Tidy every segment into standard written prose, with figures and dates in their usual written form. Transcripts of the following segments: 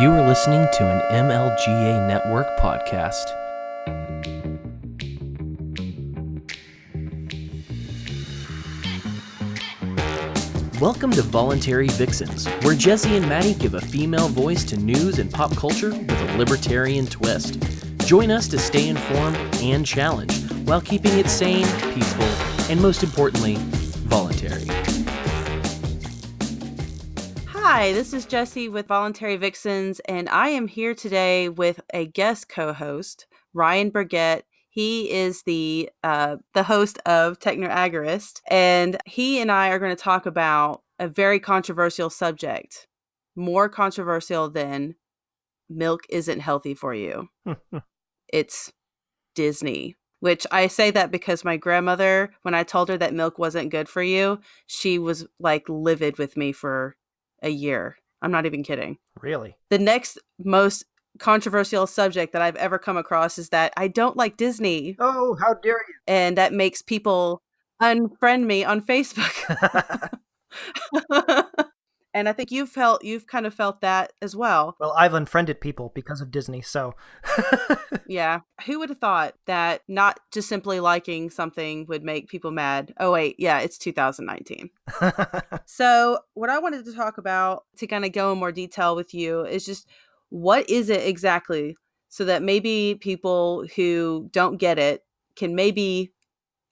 You are listening to an MLGA Network podcast. Welcome to Voluntary Vixens, where Jessie and Maddie give a female voice to news and pop culture with a libertarian twist. Join us to stay informed and challenged while keeping it sane, peaceful, and most importantly, voluntary. Hi, this is Jessie with Voluntary Vixens, and I am here today with a guest co-host, Ryan Burgett. He is the host of Techno-Agorist, and he and I are going to talk about a very controversial subject, more controversial than milk isn't healthy for you. It's Disney. Which I say that because my grandmother, when I told her that milk wasn't good for you, she was like livid with me for a year. I'm not even kidding. Really? The next most controversial subject that I've ever come across is that I don't like Disney. Oh, how dare you? And that makes people unfriend me on Facebook. And I think you've kind of felt that as well. Well, I've unfriended people because of Disney, so. Yeah. Who would have thought that not just simply liking something would make people mad? Oh, wait. Yeah, it's 2019. So what I wanted to talk about to kind of go in more detail with you is just what is it exactly, so that maybe people who don't get it can maybe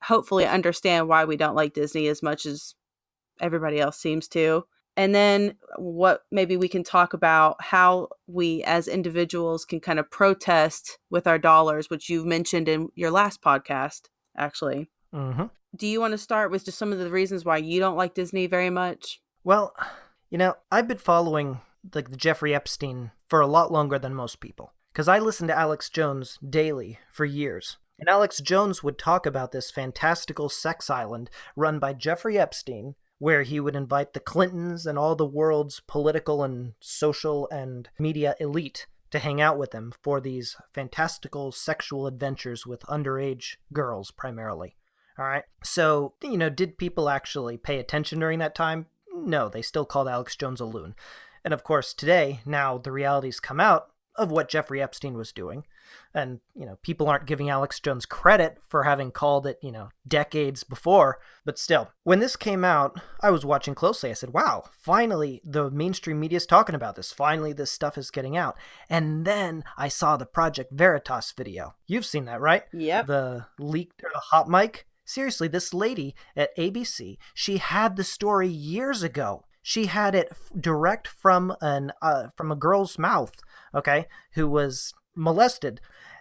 hopefully understand why we don't like Disney as much as everybody else seems to. And then what maybe we can talk about how we as individuals can kind of protest with our dollars, which you've mentioned in your last podcast, actually. Mm-hmm. Do you want to start with just some of the reasons why you don't like Disney very much? Well, I've been following the Jeffrey Epstein for a lot longer than most people, because I listened to Alex Jones daily for years. And Alex Jones would talk about this fantastical sex island run by Jeffrey Epstein, where he would invite the Clintons and all the world's political and social and media elite to hang out with him for these fantastical sexual adventures with underage girls primarily. All right. So, did people actually pay attention during that time? No, they still called Alex Jones a loon. And of course, today, now the realities come out of what Jeffrey Epstein was doing. And, people aren't giving Alex Jones credit for having called it, decades before. But still, when this came out, I was watching closely. I said, wow, finally the mainstream media is talking about this. Finally, this stuff is getting out. And then I saw the Project Veritas video. You've seen that, right? Yep. The leaked or the hot mic. Seriously, this lady at ABC, she had the story years ago. She had it direct from a girl's mouth, okay, who was molested.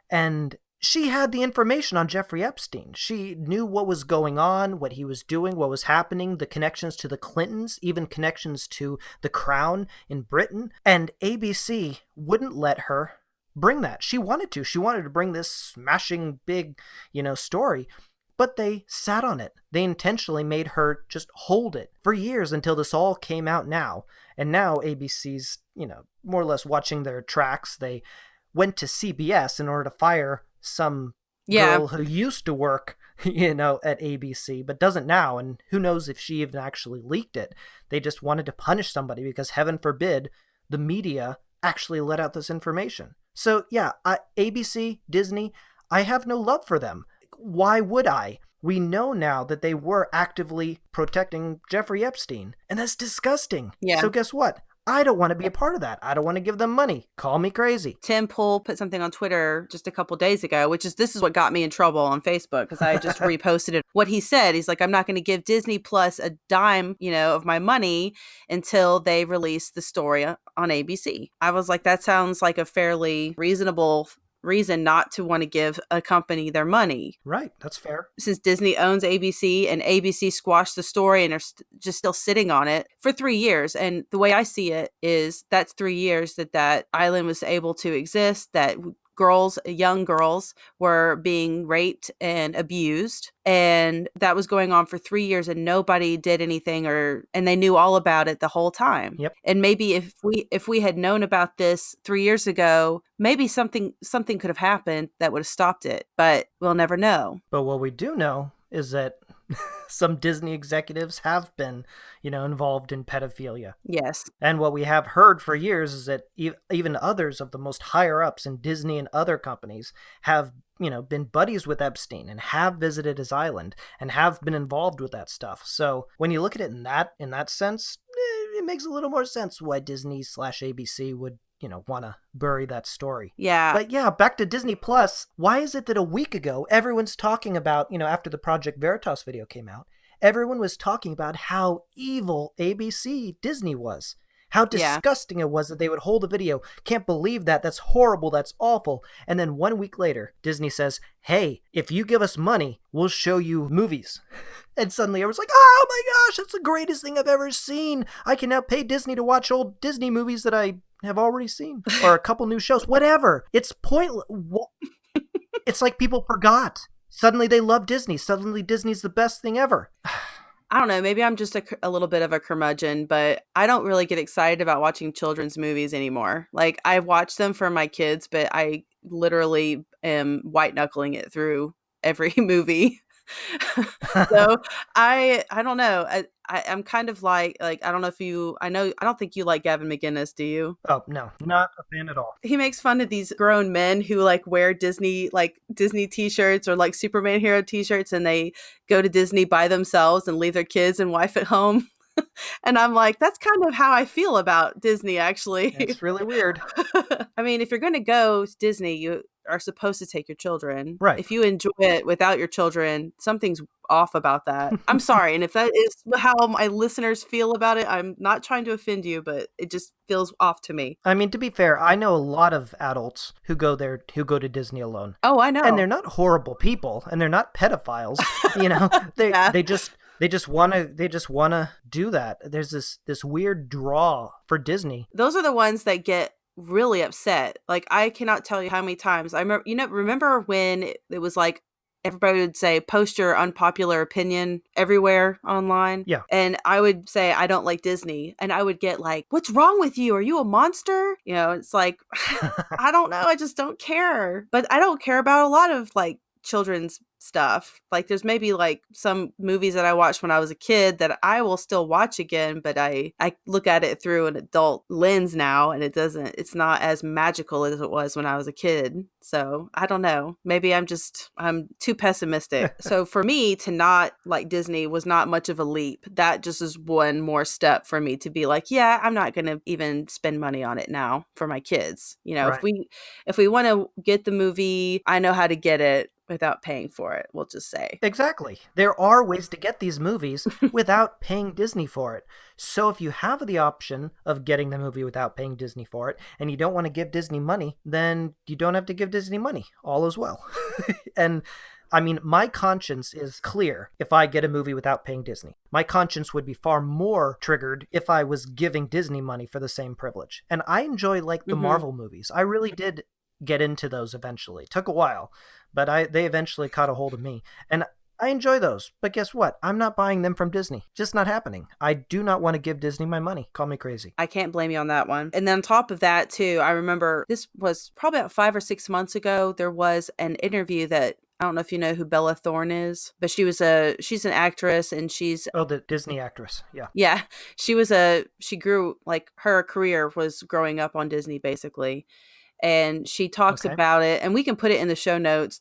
And she had the information on Jeffrey Epstein. She knew what was going on, what he was doing, what was happening, the connections to the Clintons, even connections to the Crown in Britain. And ABC wouldn't let her bring that. She wanted to. She wanted to bring this smashing big, story. But they sat on it. They intentionally made her just hold it for years until this all came out now. And now ABC's, more or less watching their tracks. They went to CBS in order to fire some girl who used to work, at ABC, but doesn't now. And who knows if she even actually leaked it. They just wanted to punish somebody because, heaven forbid, the media actually let out this information. So yeah, ABC, Disney, I have no love for them. Why would I? We know now that they were actively protecting Jeffrey Epstein, and that's disgusting. Yeah. So guess what? I don't want to be a part of that. I don't want to give them money. Call me crazy. Tim Pool put something on Twitter just a couple days ago, this is what got me in trouble on Facebook, because I just reposted it. What he said, he's like, I'm not going to give Disney Plus a dime, of my money until they release the story on ABC. I was like, that sounds like a fairly reasonable reason not to want to give a company their money. Right, that's fair. Since Disney owns ABC and ABC squashed the story and are just still sitting on it for 3 years. And the way I see it is that's 3 years that island was able to exist, that young girls were being raped and abused. And that was going on for 3 years and nobody did anything, and they knew all about it the whole time. Yep. And maybe if we had known about this 3 years ago, maybe something could have happened that would have stopped it, but we'll never know. But what we do know is that some Disney executives have been, involved in pedophilia. Yes. And what we have heard for years is that even others of the most higher ups in Disney and other companies have, been buddies with Epstein and have visited his island and have been involved with that stuff. So when you look at it in that sense, it makes a little more sense why Disney/ABC would, want to bury that story. Yeah. But yeah, back to Disney Plus. Why is it that a week ago everyone's talking about, after the Project Veritas video came out, everyone was talking about how evil ABC Disney was. How disgusting it was that they would hold a video. Can't believe that. That's horrible. That's awful. And then 1 week later, Disney says, hey, if you give us money, we'll show you movies. And suddenly everyone's like, oh my gosh, that's the greatest thing I've ever seen. I can now pay Disney to watch old Disney movies that I have already seen. Or a couple new shows. Whatever. It's pointless. It's like people forgot. Suddenly they love Disney. Suddenly Disney's the best thing ever. I don't know. Maybe I'm just a little bit of a curmudgeon, but I don't really get excited about watching children's movies anymore. Like, I watch them for my kids, but I literally am white knuckling it through every movie. So I don't know. I'm kind of like I don't know if you, I don't think you like Gavin McInnes, do you? Oh, no, not a fan at all. He makes fun of these grown men who like wear Disney t-shirts or like Superman hero t-shirts, and they go to Disney by themselves and leave their kids and wife at home. And I'm like, that's kind of how I feel about Disney, actually. It's really weird. I mean, if you're going to go to Disney, you are supposed to take your children. Right. If you enjoy it without your children, something's off about that. I'm sorry. And if that is how my listeners feel about it, I'm not trying to offend you, but it just feels off to me. I mean, to be fair, I know a lot of adults who go to Disney alone. Oh, I know. And they're not horrible people, and they're not pedophiles. They just want to do that. There's this weird draw for Disney. Those are the ones that get really upset. Like, I cannot tell you how many times I remember when it was like everybody would say post your unpopular opinion everywhere online. Yeah. And I would say I don't like Disney, and I would get like, what's wrong with you? Are you a monster? It's like, I don't know. I just don't care. But I don't care about a lot of like children's stuff. Like, there's maybe like some movies that I watched when I was a kid that I will still watch again, but I look at it through an adult lens now, and it's not as magical as it was when I was a kid. So I don't know. Maybe I'm too pessimistic. So for me to not like Disney was not much of a leap. That just is one more step for me to be like, yeah, I'm not going to even spend money on it now for my kids. Right. If we want to get the movie, I know how to get it without paying for it, we'll just say. Exactly. There are ways to get these movies without paying Disney for it. So if you have the option of getting the movie without paying Disney for it, and you don't want to give Disney money, then you don't have to give Disney money. All is well. And I mean, my conscience is clear if I get a movie without paying Disney. My conscience would be far more triggered if I was giving Disney money for the same privilege. And I enjoy like the Marvel movies. I really did get into those eventually. It took a while, but they eventually caught a hold of me. And I enjoy those. But guess what? I'm not buying them from Disney. Just not happening. I do not want to give Disney my money. Call me crazy. I can't blame you on that one. And then on top of that, too, I remember this was probably about 5 or 6 months ago. There was an interview that, I don't know if you know who Bella Thorne is, but she's an actress, and she's... Oh, the Disney actress. Yeah. Yeah. She grew, like, her career was growing up on Disney, basically. And she talks about it, and we can put it in the show notes.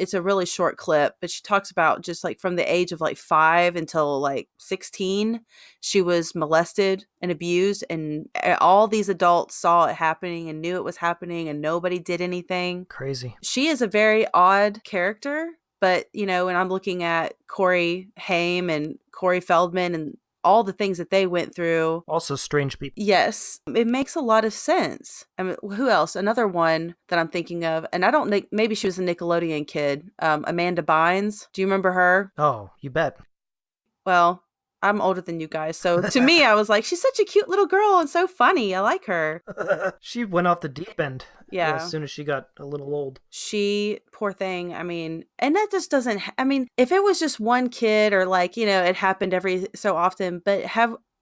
It's a really short clip, but she talks about just like from the age of like 5 until like 16, she was molested and abused, and all these adults saw it happening and knew it was happening, and nobody did anything. Crazy. She is a very odd character, but and I'm looking at Corey Haim and Corey Feldman and all the things that they went through. Also strange people. Yes, it makes a lot of sense. I mean, who else? Another one that I'm thinking of, and I don't think, maybe she was a Nickelodeon kid, Amanda Bynes. Do you remember her? Oh, you bet. Well, I'm older than you guys, so to me, I was like, she's such a cute little girl and so funny. I like her. She went off the deep end. Yeah. As soon as she got a little old. Poor thing. I mean, and that just doesn't, I mean, if it was just one kid or like, it happened every so often, but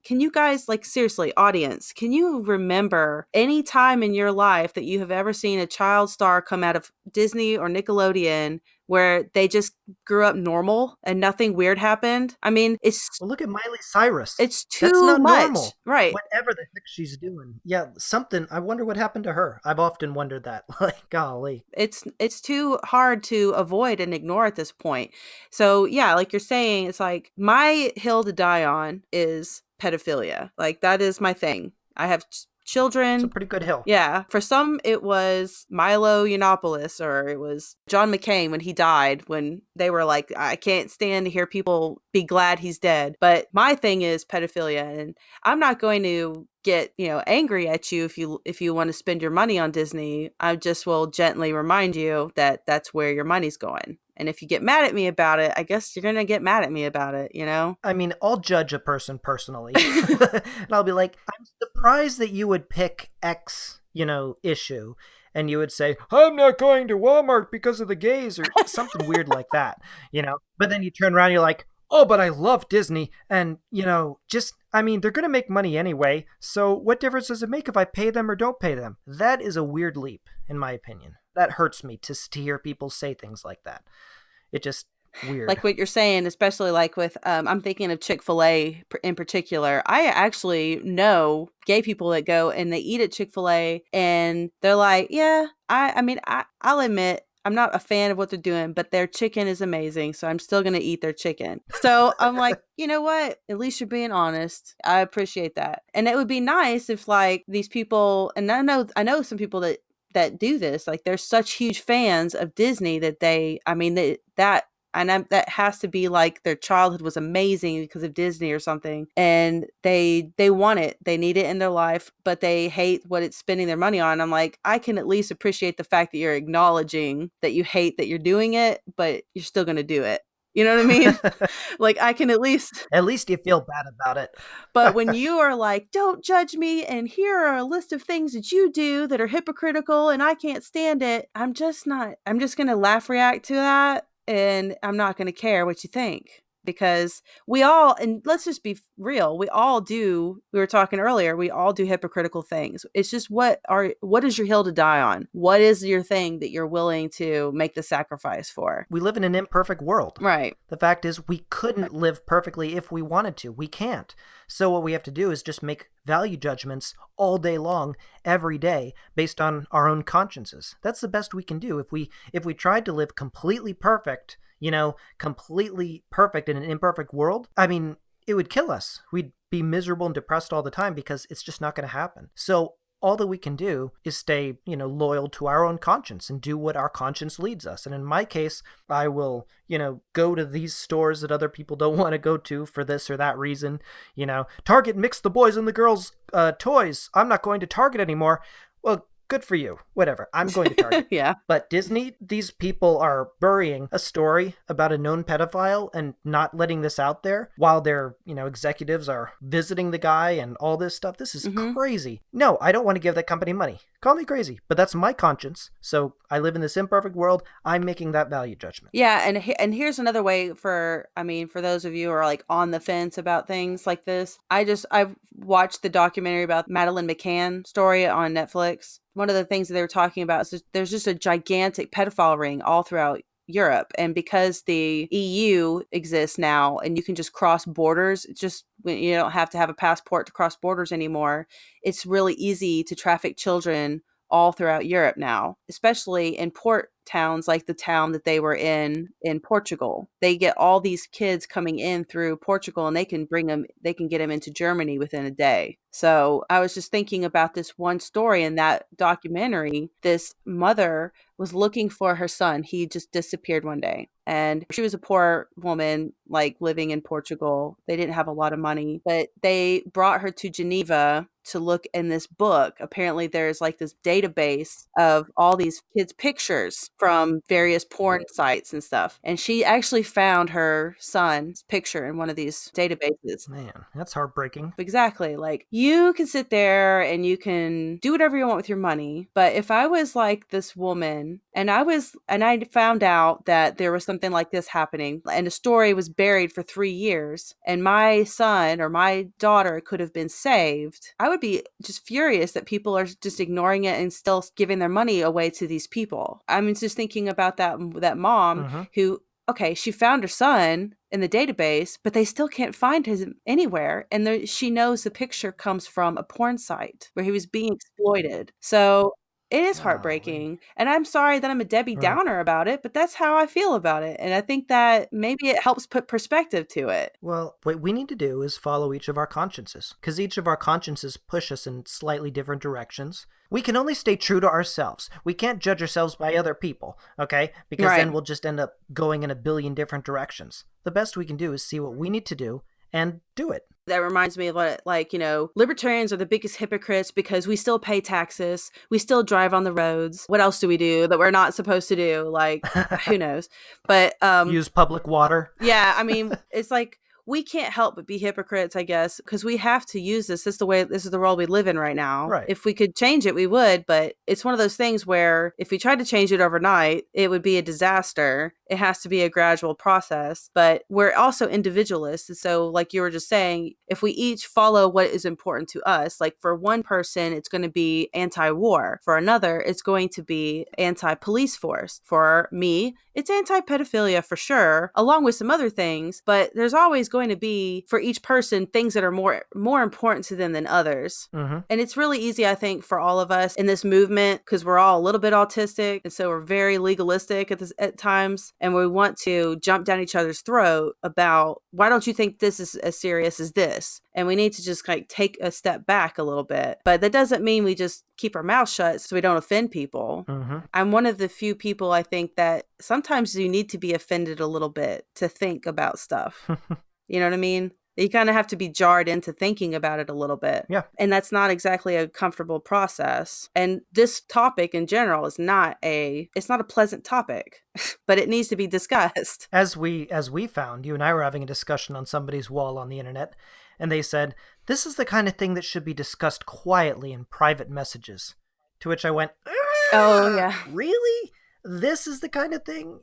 can you guys, like, seriously, audience, can you remember any time in your life that you have ever seen a child star come out of Disney or Nickelodeon where they just grew up normal and nothing weird happened. I mean, Well, look at Miley Cyrus. it's That's too not much. normal. Right. Whatever the heck she's doing. Yeah, something. I wonder what happened to her. I've often wondered that. Like, golly. It's too hard to avoid and ignore at this point. So yeah, like you're saying, it's like my hill to die on is pedophilia. Like that is my thing. I have children. It's a pretty good hill. Yeah. For some, it was Milo Yiannopoulos, or it was John McCain when he died, when they were like, I can't stand to hear people be glad he's dead. But my thing is pedophilia. And I'm not going to get, angry at you if you want to spend your money on Disney. I just will gently remind you that that's where your money's going. And if you get mad at me about it, I guess you're going to get mad at me about it, I mean, I'll judge a person personally. And I'll be like, I'm surprised that you would pick X, issue. And you would say, I'm not going to Walmart because of the gays, or something weird like that, But then you turn around and you're like, oh, but I love Disney. And, they're going to make money anyway. So what difference does it make if I pay them or don't pay them? That is a weird leap, in my opinion. That hurts me to hear people say things like that. It just weird. Like what you're saying, especially like with, I'm thinking of Chick-fil-A in particular. I actually know gay people that go and they eat at Chick-fil-A and they're like, yeah, I'll admit I'm not a fan of what they're doing, but their chicken is amazing. So I'm still going to eat their chicken. So I'm like, you know what? At least you're being honest. I appreciate that. And it would be nice if like these people, and I know some people that do this, like they're such huge fans of Disney that that has to be like their childhood was amazing because of Disney or something. And they want it. They need it in their life, but they hate what it's spending their money on. I'm like, I can at least appreciate the fact that you're acknowledging that you hate that you're doing it, but you're still going to do it. You know what I mean? Like I can at least you feel bad about it. But when you are like, don't judge me, and here are a list of things that you do that are hypocritical and I can't stand it, I'm just going to laugh react to that. And I'm not going to care what you think, because we all, and let's just be real, we were talking earlier, we all do hypocritical things. It's just what is your hill to die on? What is your thing that you're willing to make the sacrifice for? We live in an imperfect world. Right. The fact is, we couldn't live perfectly if we wanted to. We can't. So what we have to do is just make value judgments all day long, every day, based on our own consciences. That's the best we can do. If we tried to live completely perfect, completely perfect in an imperfect world, it would kill us. We'd be miserable and depressed all the time because it's just not going to happen. So all that we can do is stay, loyal to our own conscience and do what our conscience leads us. And in my case, I will, go to these stores that other people don't want to go to for this or that reason. Target mixed the boys and the girls' toys. I'm not going to Target anymore. Well, good for you. Whatever. I'm going to Target. Yeah. But Disney, these people are burying a story about a known pedophile and not letting this out there while their, executives are visiting the guy and all this stuff. This is crazy. No, I don't want to give that company money. Call me crazy, but that's my conscience. So I live in this imperfect world. I'm making that value judgment. Yeah. And here's another way for those of you who are like on the fence about things like this. I've watched the documentary about Madeleine McCann story on Netflix. One of the things that they were talking about is there's just a gigantic pedophile ring all throughout Europe. And because the EU exists now and you can just cross borders, you don't have to have a passport to cross borders anymore, it's really easy to traffic children all throughout Europe now, especially in port towns like the town that they were in Portugal. They get all these kids coming in through Portugal and they can get them into Germany within a day. So I was just thinking about this one story in that documentary. This mother was looking for her son. He just disappeared one day. And she was a poor woman, like living in Portugal. They didn't have a lot of money, but they brought her to Geneva to look in this book. Apparently there's like this database of all these kids' pictures from various porn sites and stuff. And she actually found her son's picture in one of these databases. Man, that's heartbreaking. Exactly. Like you can sit there and you can do whatever you want with your money. But if I was like this woman and I found out that there was something like this happening and the story was buried for 3 years and my son or my daughter could have been saved, I would be just furious that people are just ignoring it and still giving their money away to these people. It's just thinking about that mom who, okay, she found her son in the database, but they still can't find him anywhere. And she knows the picture comes from a porn site where he was being exploited. So it is heartbreaking. And I'm sorry that I'm a Debbie Downer about it, but that's how I feel about it. And I think that maybe it helps put perspective to it. Well, what we need to do is follow each of our consciences, because each of our consciences push us in slightly different directions. We can only stay true to ourselves. We can't judge ourselves by other people, okay? Because then we'll just end up going in a billion different directions. The best we can do is see what we need to do and do it. That reminds me of what, like, libertarians are the biggest hypocrites because we still pay taxes. We still drive on the roads. What else do we do that we're not supposed to do? Like, who knows? But use public water. Yeah, I mean, it's like we can't help but be hypocrites, I guess, because we have to use this. This is the world we live in right now. Right. If we could change it, we would. But it's one of those things where if we tried to change it overnight, it would be a disaster. It has to be a gradual process. But we're also individualists. And so, like you were just saying, if we each follow what is important to us, like for one person, it's going to be anti-war. For another, it's going to be anti-police force. For me, it's anti-pedophilia for sure, along with some other things. But there's always going to be, for each person, things that are more important to them than others. And it's really easy, I think, for all of us in this movement, because we're all a little bit autistic, and so we're very legalistic at times, and we want to jump down each other's throat about, why don't you think this is as serious as this? And we need to just take a step back a little bit. But that doesn't mean we just keep our mouth shut so we don't offend people. I'm one of the few people, I think, that sometimes you need to be offended a little bit to think about stuff. You know what I mean? You kind of have to be jarred into thinking about it a little bit. Yeah. And that's not exactly a comfortable process. And this topic in general is not a pleasant topic, but it needs to be discussed. As we found, you and I were having a discussion on somebody's wall on the internet, and they said, this is the kind of thing that should be discussed quietly in private messages. To which I went, oh, yeah. Really? This is the kind of thing,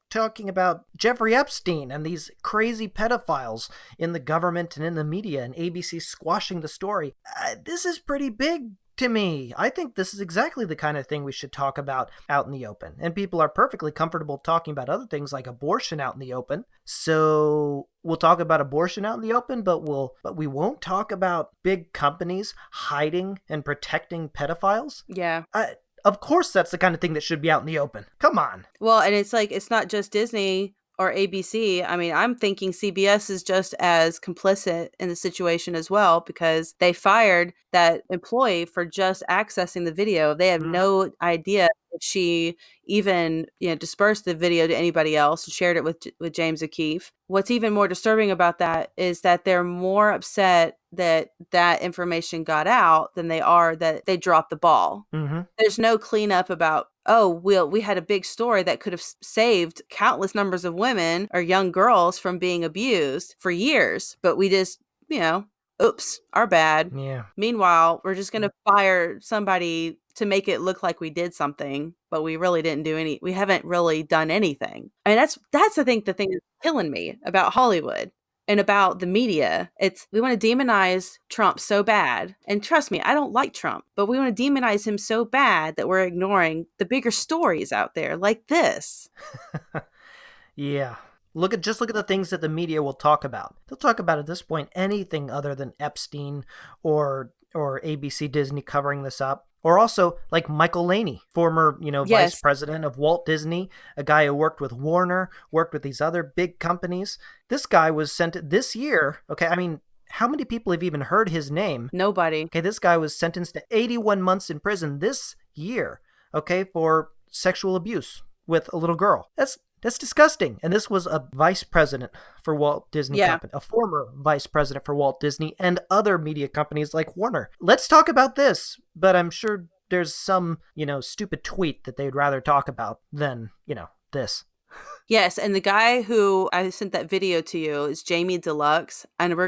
talking about Jeffrey Epstein and these crazy pedophiles in the government and in the media, and ABC squashing the story. This is pretty big to me. I think this is exactly the kind of thing we should talk about out in the open. And people are perfectly comfortable talking about other things like abortion out in the open. So we'll talk about abortion out in the open, but we won't talk about big companies hiding and protecting pedophiles. Yeah. Of course, that's the kind of thing that should be out in the open. Come on. Well, and it's like, it's not just Disney or ABC. I mean, I'm thinking CBS is just as complicit in the situation as well, because they fired that employee for just accessing the video. They have no idea if she even dispersed the video to anybody else and shared it with James O'Keefe. What's even more disturbing about that is that they're more upset that information got out than they are that they dropped the ball. There's no cleanup about, we had a big story that could have saved countless numbers of women or young girls from being abused for years, but we just, oops, our bad. Yeah. Meanwhile, we're just going to fire somebody to make it look like we did something, but we really didn't we haven't really done anything. I mean, that's I think the thing that's killing me about Hollywood and about the media. We want to demonize Trump so bad. And trust me, I don't like Trump, but we want to demonize him so bad that we're ignoring the bigger stories out there like this. Yeah. Look at the things that the media will talk about. They'll talk about at this point anything other than Epstein or ABC Disney covering this up. Or also like Michael Laney, former, vice president of Walt Disney, a guy who worked with Warner, worked with these other big companies. This guy was sent this year. Okay, I mean, how many people have even heard his name? Nobody. Okay, this guy was sentenced to 81 months in prison this year, okay, for sexual abuse with a little girl. That's disgusting. And this was a vice president for Walt Disney Company, a former vice president for Walt Disney and other media companies like Warner. Let's talk about this, but I'm sure there's some, stupid tweet that they'd rather talk about than, this. Yes, and the guy who I sent that video to you is Jamie Deluxe, and I'm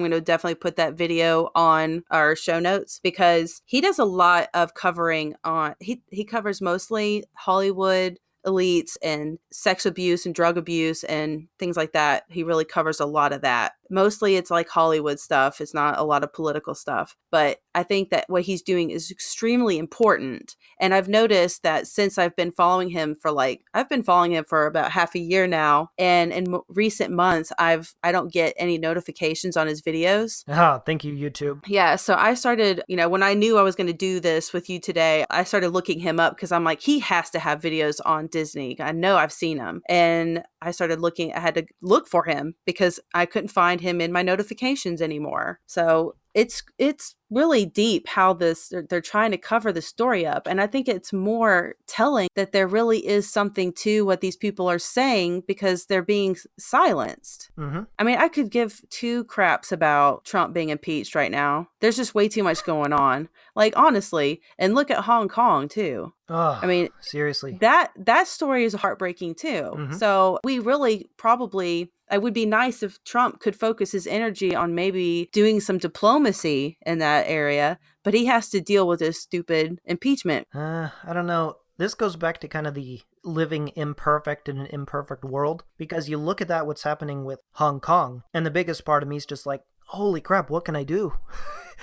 gonna definitely put that video on our show notes because he does a lot of covering on. He covers mostly Hollywood elites and sex abuse and drug abuse and things like that. He really covers a lot of that. Mostly it's like Hollywood stuff. It's not a lot of political stuff. But I think that what he's doing is extremely important. And I've noticed that since I've been following him for about half a year now. And in recent months, I don't get any notifications on his videos. Thank you, YouTube. Yeah. So I started, when I knew I was going to do this with you today, I started looking him up because I'm like, he has to have videos on Disney. I know I've seen him. And I had to look for him because I couldn't find him in my notifications anymore. So it's really deep how they're trying to cover the story up. And I think it's more telling that there really is something to what these people are saying because they're being silenced. Mm-hmm. I mean, I could give two craps about Trump being impeached right now. There's just way too much going on. Like, honestly, and look at Hong Kong too. Oh, I mean, seriously. That story is heartbreaking too. Mm-hmm. So we really it would be nice if Trump could focus his energy on maybe doing some diplomacy in that area, but he has to deal with this stupid impeachment. I don't know. This goes back to kind of the living imperfect in an imperfect world, because you look at that, what's happening with Hong Kong, and the biggest part of me is just like, holy crap, what can I do?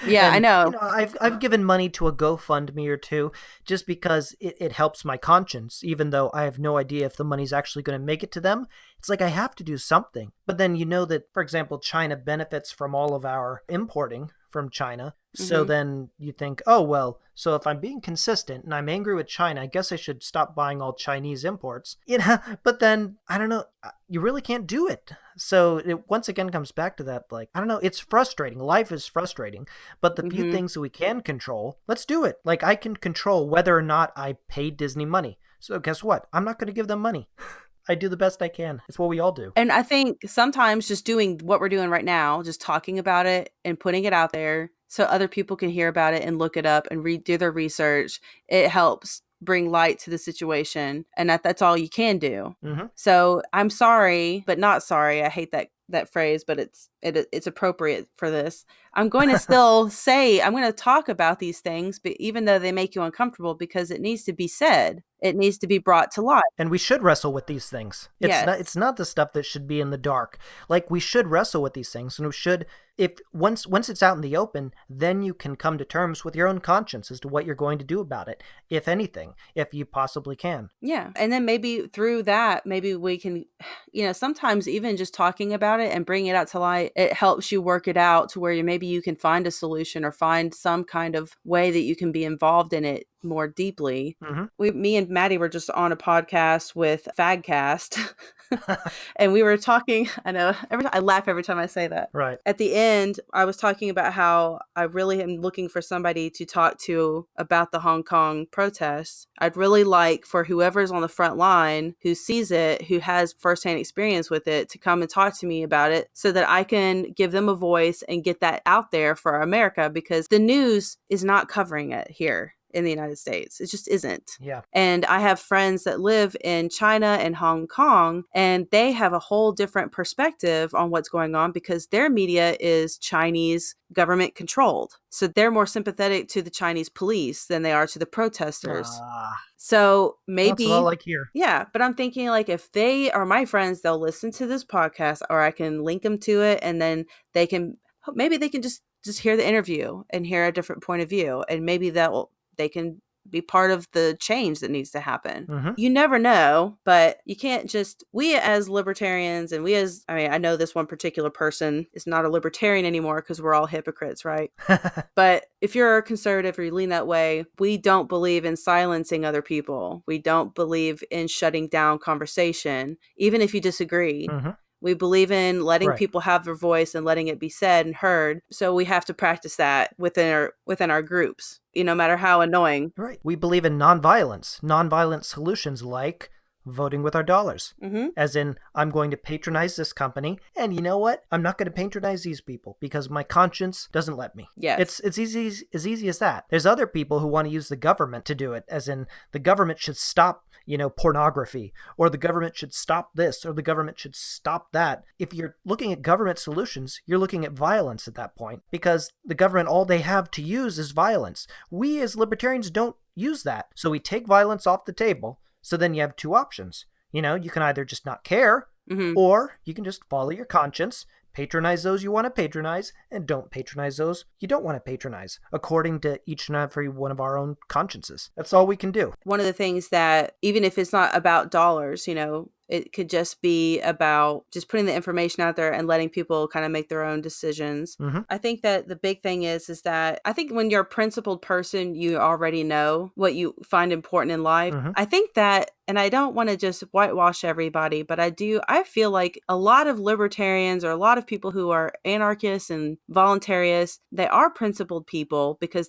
Yeah, And, I know. I've given money to a GoFundMe or two just because it helps my conscience, even though I have no idea if the money's actually going to make it to them. It's like I have to do something. But then that, for example, China benefits from all of our importing from China. So then you think, oh, well, so if I'm being consistent and I'm angry with China, I guess I should stop buying all Chinese imports. But then, I don't know, you really can't do it. So it once again comes back to that, like, I don't know, it's frustrating. Life is frustrating. But the few things that we can control, let's do it. Like, I can control whether or not I pay Disney money. So guess what? I'm not going to give them money. I do the best I can. It's what we all do. And I think sometimes just doing what we're doing right now, just talking about it and putting it out there so other people can hear about it and look it up and do their research, it helps bring light to the situation. And that's all you can do. Mm-hmm. So I'm sorry, but not sorry. I hate that phrase, but it's appropriate for this. I'm going to still say, I'm going to talk about these things, but even though they make you uncomfortable, because it needs to be said, it needs to be brought to light. And we should wrestle with these things. It's not the stuff that should be in the dark. Like, we should wrestle with these things, and we should, if once it's out in the open, then you can come to terms with your own conscience as to what you're going to do about it, if anything, if you possibly can. Yeah. And then maybe through that, maybe we can, sometimes even just talking about it and bringing it out to light, it helps you work it out to where maybe you can find a solution or find some kind of way that you can be involved in it more deeply. Me and Maddie were just on a podcast with Fagcast and we were talking, I know I laugh every time I say that. Right. At the end, I was talking about how I really am looking for somebody to talk to about the Hong Kong protests. I'd really like for whoever's on the front line who sees it, who has firsthand experience with it, to come and talk to me about it so that I can give them a voice and get that out there for America, because the news is not covering it here in the United States. It just isn't. Yeah. And I have friends that live in China and Hong Kong, and they have a whole different perspective on what's going on because their media is Chinese government controlled. So they're more sympathetic to the Chinese police than they are to the protesters. So maybe that's a lot like here. Yeah, but I'm thinking, like, if they are my friends, they'll listen to this podcast, or I can link them to it, and then they can just hear the interview and hear a different point of view, and maybe they can be part of the change that needs to happen. You never know, but you can't we as libertarians and I know this one particular person is not a libertarian anymore because we're all hypocrites, right? But if you're a conservative or you lean that way, we don't believe in silencing other people. We don't believe in shutting down conversation, even if you disagree. We believe in letting people have their voice and letting it be said and heard. So we have to practice that within our groups, no matter how annoying. Right. We believe in nonviolent solutions like voting with our dollars. As in, I'm going to patronize this company, and you know what? I'm not going to patronize these people because my conscience doesn't let me. Yes. It's easy as that. There's other people who want to use the government to do it, as in the government should stop pornography, or the government should stop this, or the government should stop that. If you're looking at government solutions, you're looking at violence at that point, because the government, all they have to use is violence. We as libertarians don't use that. So we take violence off the table So then you have two options. You know, you can either just not care, or you can just follow your conscience, patronize those you want to patronize, and don't patronize those you don't want to patronize, according to each and every one of our own consciences. That's all we can do. One of the things that, even if it's not about dollars, it could just be about just putting the information out there and letting people kind of make their own decisions. I think that the big thing is that I think when you're a principled person, you already know what you find important in life. I think that, and I don't want to just whitewash everybody, but I feel like a lot of libertarians or a lot of people who are anarchists and voluntarists, they are principled people because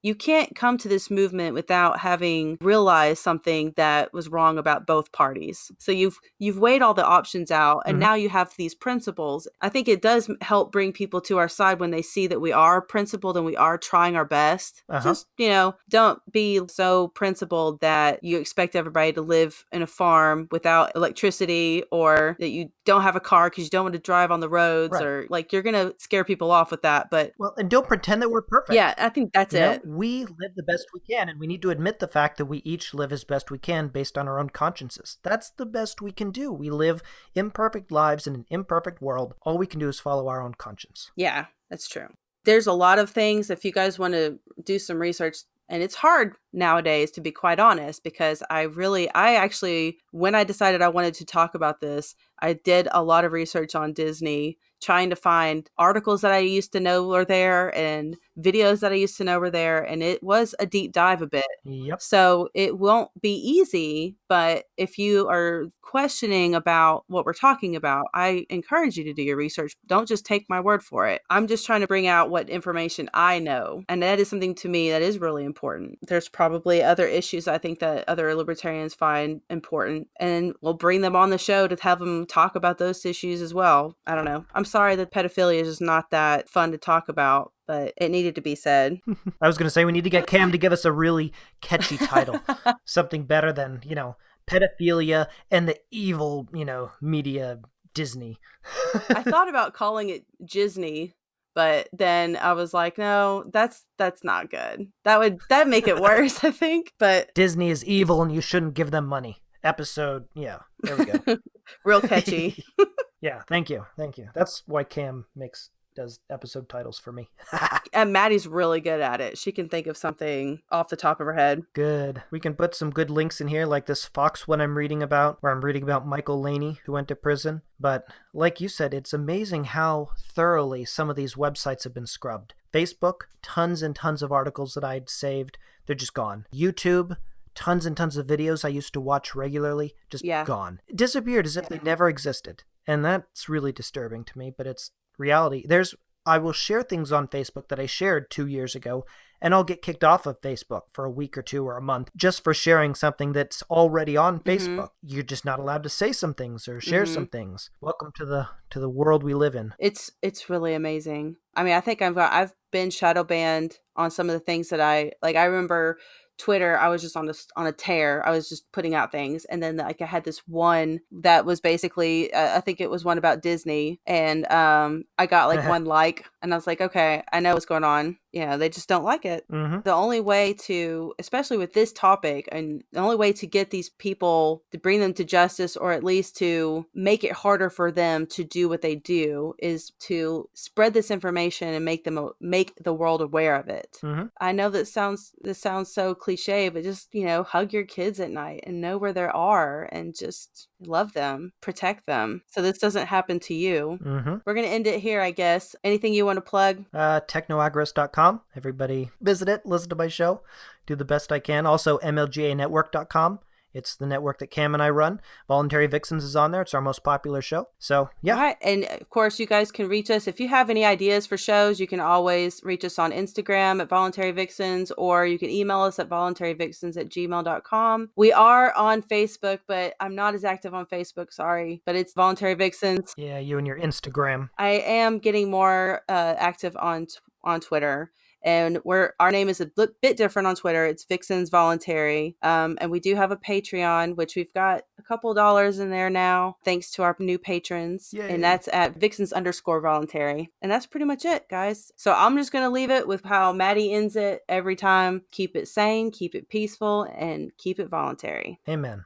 you can't come to this movement without having realized something that was wrong about both parties. So you've weighed all the options out, and now you have these principles. I think it does help bring people to our side when they see that we are principled and we are trying our best. Just, don't be so principled that you expect everybody to live in a farm without electricity, or that you don't have a car because you don't want to drive on the roads, or like you're going to scare people off with that. But and don't pretend that we're perfect. Yeah, I think that's it. We live the best we can, and we need to admit the fact that we each live as best we can based on our own consciences. That's the best we can do. We live imperfect lives in an imperfect world. All we can do is follow our own conscience. Yeah, that's true. There's a lot of things, if you guys want to do some research, and it's hard nowadays, to be quite honest, because I actually, when I decided I wanted to talk about this, I did a lot of research on Disney, trying to find articles that I used to know were there and videos that I used to know were there. And it was a deep dive a bit. Yep. So it won't be easy, but if you are questioning about what we're talking about, I encourage you to do your research. Don't just take my word for it. I'm just trying to bring out what information I know. And that is something to me that is really important. There's probably other issues I think that other libertarians find important, and we'll bring them on the show to have them talk about those issues as well. I don't know. I'm sorry that pedophilia is just not that fun to talk about, but it needed to be said. I was going to say, we need to get Cam to give us a really catchy title. Something better than, pedophilia and the evil, media Disney. I thought about calling it Disney, but then I was like, no, that's not good. That'd make it worse, I think. But Disney is evil and you shouldn't give them money. Episode, yeah, there we go. Real catchy. Yeah, thank you. That's why Cam does episode titles for me. And Maddie's really good at it. She can think of something off the top of her head. Good. We can put some good links in here, like this Fox one I'm reading about, where I'm reading about Michael Laney, who went to prison. But like you said, it's amazing how thoroughly some of these websites have been scrubbed. Facebook, tons and tons of articles that I'd saved, they're just gone. YouTube, tons and tons of videos I used to watch regularly, just gone. Disappeared as if they never existed. And that's really disturbing to me, but it's reality. I will share things on Facebook that I shared 2 years ago, and I'll get kicked off of Facebook for a week or two or a month just for sharing something that's already on Facebook. You're just not allowed to say some things or share some things. Welcome to the world we live in. It's really amazing. I mean, I think I've been shadow banned on some of the things that I remember Twitter, I was just on a tear. I was just putting out things, and then I had this one that was basically I think it was one about Disney, and I got one like, and I was like, okay, I know what's going on. They just don't like it. The only way to, especially with this topic, and the only way to get these people, to bring them to justice, or at least to make it harder for them to do what they do, is to spread this information and make the world aware of it. I know this sounds so cliche, but just hug your kids at night and know where they are, and just love them, protect them, so this doesn't happen to you. We're gonna end it here, I guess. Anything you want to plug? Techno-Agorist.com. Everybody visit it, listen to my show, do the best I can. Also mlganetwork.com. It's the network that Cam and I run. Voluntary Vixens is on there. It's our most popular show. So, yeah. All right. And, of course, you guys can reach us. If you have any ideas for shows, you can always reach us on Instagram at Voluntary Vixens, or you can email us at voluntaryvixens@gmail.com. We are on Facebook, but I'm not as active on Facebook, sorry. But it's Voluntary Vixens. Yeah, you and your Instagram. I am getting more active on on Twitter. And our name is a bit different on Twitter. It's Vixens Voluntary. And we do have a Patreon, which we've got a couple dollars in there now, thanks to our new patrons. Yay. And that's at Vixens_voluntary. And that's pretty much it, guys. So I'm just going to leave it with how Maddie ends it every time. Keep it sane, keep it peaceful, and keep it voluntary. Amen.